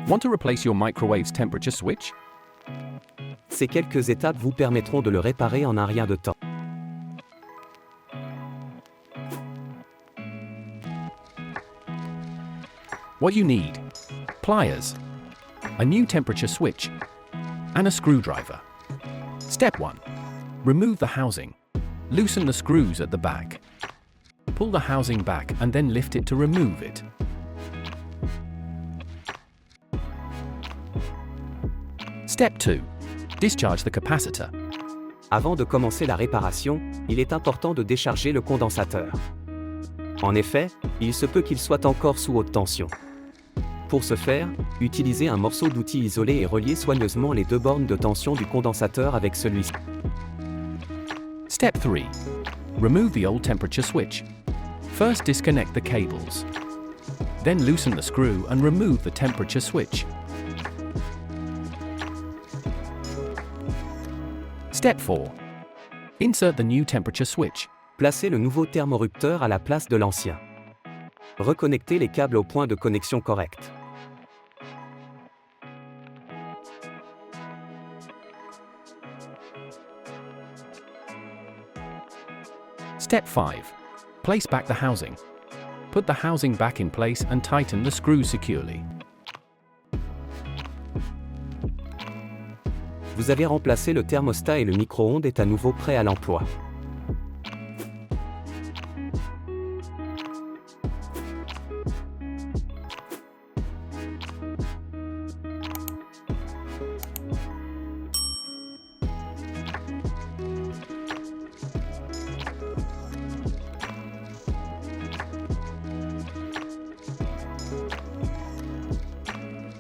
Want to replace your microwave's temperature switch? Ces quelques étapes vous permettront de le réparer en un rien de temps. What you need: pliers, a new temperature switch, and a screwdriver. Step 1. Remove the housing. Loosen the screws at the back. Pull the housing back and then lift it to remove it. Step 2. Discharge the capacitor. Avant de commencer la réparation, il est important de décharger le condensateur. En effet, il se peut qu'il soit encore sous haute tension. Pour ce faire, utilisez un morceau d'outil isolé et reliez soigneusement les deux bornes de tension du condensateur avec celui-ci. Step 3. Remove the old temperature switch. First disconnect the cables. Then loosen the screw and remove the temperature switch. Step 4. Insert the new temperature switch. Placez le nouveau thermorupteur à la place de l'ancien. Reconnectez les câbles au point de connexion correct. Step 5. Place back the housing. Put the housing back in place and tighten the screws securely. Vous avez remplacé le thermostat et le micro-ondes est à nouveau prêt à l'emploi.